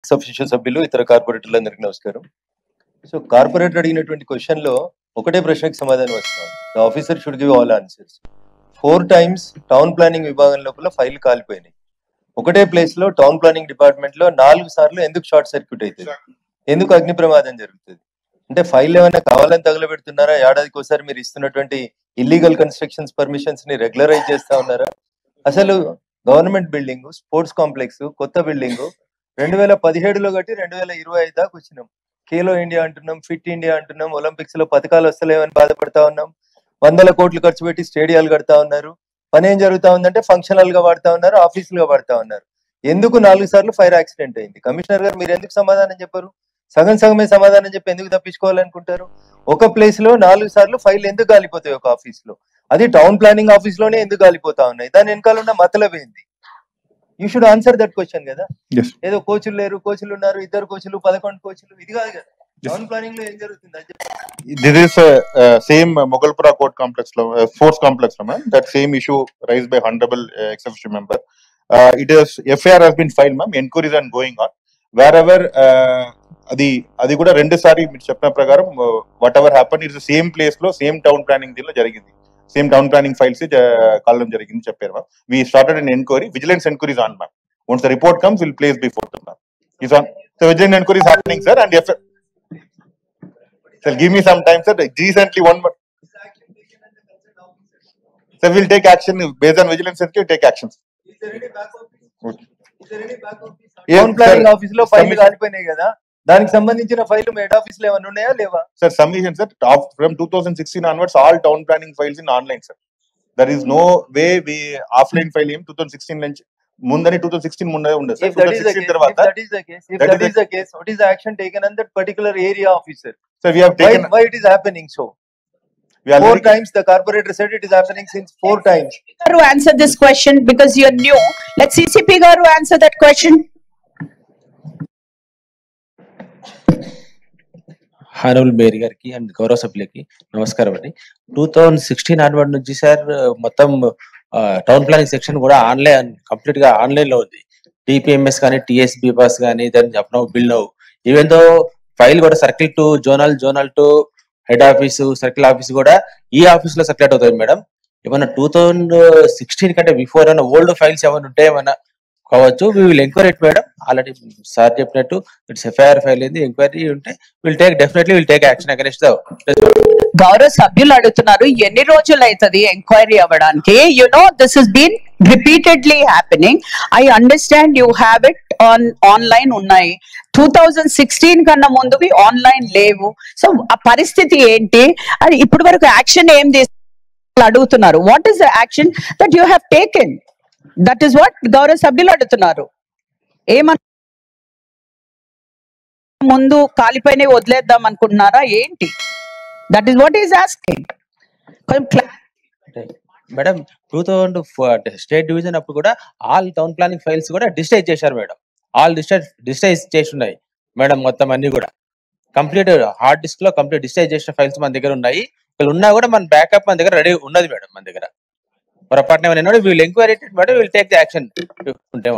Ex officio సభ్యులు ఇతర కార్పొరేటర్లందరికీ నమస్కారం. సో కార్పొరేటర్ అడిగినటువంటి క్వశ్చన్ లో ఒకటే ప్రశ్నకు సమాధానం వస్తుంది. The officer should give all answers. 4 times town planning విభాగం లోపల ఫైల్ కాలిపోయినాయి. ఒకటే ప్లేస్ లో టౌన్ ప్లానింగ్ డిపార్ట్మెంట్ లో 4 సార్లు ఎందుకు షార్ట్ సర్క్యూట్ అవుతుంది, ఎందుకు అగ్ని ప్రమాదం జరుగుతుంది అంటే ఫైల్ ఏమైనా కావాలని తగలబెడుతున్నారా? ఏడాదికి ఒకసారి మీరు ఇస్తున్నటువంటి ఇల్లీగల్ కన్స్ట్రక్షన్స్ పర్మిషన్స్ ని రెగ్యులరైజ్ చేస్తా ఉన్నారా? అసలు గవర్నమెంట్ బిల్డింగ్, స్పోర్ట్స్ కాంప్లెక్స్, కొత్త బిల్డింగ్ 2017లో కట్టి 2025 దాకా వచ్చినాం. ఖేలో ఇండియా అంటున్నాం, ఫిట్ ఇండియా అంటున్నాం, ఒలింపిక్స్ లో పథకాలు వస్తలేవని బాధపడతా ఉన్నాం. 100 కోట్లు ఖర్చు పెట్టి స్టేడియాలు కడతా ఉన్నారు. పని ఏం జరుగుతా ఉందంటే ఫంక్షనల్ గా వాడుతా ఉన్నారు, ఆఫీసులుగా వాడుతా ఉన్నారు. ఎందుకు 4 సార్లు ఫైర్ యాక్సిడెంట్ అయింది? కమిషనర్ గారు మీరు ఎందుకు సమాధానం చెప్పరు? సగమే సమాధానం చెప్పి ఎందుకు తప్పించుకోవాలనుకుంటారు? ఒక ప్లేస్ లో 4 సార్లు ఫైల్ ఎందుకు గాలిపోతాయి ఒక ఆఫీస్ లో? అది టౌన్ ప్లానింగ్ ఆఫీస్ లోనే ఎందుకు గాలిపోతా ఉన్నాయి? దాని వెనకాల ఉన్న మతలబ్ ఏంది? You should answer that question కదా. ఏదో కోచ్లు లేరు, కోచ్లు ఉన్నారు, 2 కోచ్లు, 11 కోచ్లు, ఇది కాదు కదా. టౌన్ ప్లానింగ్ లో ఏం జరుగుతుంది? This is same Mogalpura court complex lo, force complex lo, ma'am. That same issue raised by honorable ex officio member. It is FIR has been filed, ma'am. Inquiries are going on. Wherever అది కూడా 2 సారి మీరు చెప్పిన ప్రకారం whatever happen it's same place లో same town planning దీనిలో జరిగింది. Same town planning files కాలం జరిగింది చెప్పారు ma'am. We started an enquiry. Vigilance enquiries on ma'am. Once the report comes will place before them ma'am. Is on. So vigilance enquiry is happening sir. And sir, give me some time, sir. Recently, one more. Sir, we'll take action based on vigilance. We'll take actions. Is there any back office? Okay. Is there any back office? Town planning office లో file కాలిపోయినాయి కదా, దానికి సంబంధించిన file head office లో ఏమైనా ఉన్నాయా లేవా? Sir, submission, sir. From 2016 onwards, all town planning files in online, sir. There is no way we offline file him 2016 నుంచి ముందని 2016 ముందే ఉండే సార్. 2016 తర్వాత if that is the case, what is the action taken on that particular area officer? Sir, we have taken. Why it is happening so? We are 4 times the corporator said it is happening since 4 times. To answer this question because you are new, let CCP garu answer that question. Honourable mayor గారికి and గౌరవ సభ్యులకి నమస్కారం అండి. 2016 onward నుంచి sir మొత్తం town planning section కూడా online, complete గా online లో ఉంది. టిపిఎంఎస్ కానీ, టిఎస్బి బస్ కానీ, దాన్ని చెప్పినావు బిల్ నవ్వు. ఈవెన్ దో ఫైల్ కూడా circle to zonal, zonal to head office, circle office కూడా ఈ ఆఫీస్ లో సర్క్యులేట్ అవుతుంది మేడం. ఏమన్నా 2016 కంటే బిఫోర్ ఏమైనా ఓల్డ్ ఫైల్స్ ఏమైనా ఉంటే ఏమైనా కావచ్చు. We will enquiry it madam. Already sir చెప్పినట్టు ఇట్స్ ఎఫ్ఐఆర్ ఫైల్ అయింది, ఎంక్వైరీ ఉంటే will take action against the. గౌరవ సభ్యులు అడుగుతున్నారు ఎన్ని రోజులు అవుతుంది ఎంక్వైరీ అవ్వడానికి? You know this is been repeatedly happening. I understand you have it online ఉన్నాయి. 2016 కన్నా ముందువి ఆన్లైన్ లేవు. సో ఆ పరిస్థితి ఏంటి? అది ఇప్పటి వరకు యాక్షన్ ఏం చేసి అడుగుతున్నారు. What is the action that you have taken? That is what గౌరవ సభ్యులు అడుగుతున్నారు. ఏమన్నా ముందు కాలిపైన వదిలేద్దాం అనుకుంటున్నారా ఏంటి? That is what is asking. Madam 2000 state division అప్పుడు కూడా ఆల్ టౌన్ ప్లానింగ్ ఫైల్స్ కూడా డిజిటైజ్ చేశారు మేడం. ఆల్ డిజిటైజ్ చేసి ఉన్నాయి మేడం. మొత్తం అన్ని కూడా కంప్లీట్ హార్డ్ డిస్క్ లో కంప్లీట్ డిజిటైజ్ చేసిన ఫైల్స్ మన దగ్గర ఉన్నాయి. ఇక్కడ ఉన్నా కూడా మన బ్యాకప్ మన దగ్గర రెడీ ఉన్నది మేడం. మన దగ్గర పొరపాటున will enquiry madam, will take the action ఉంటే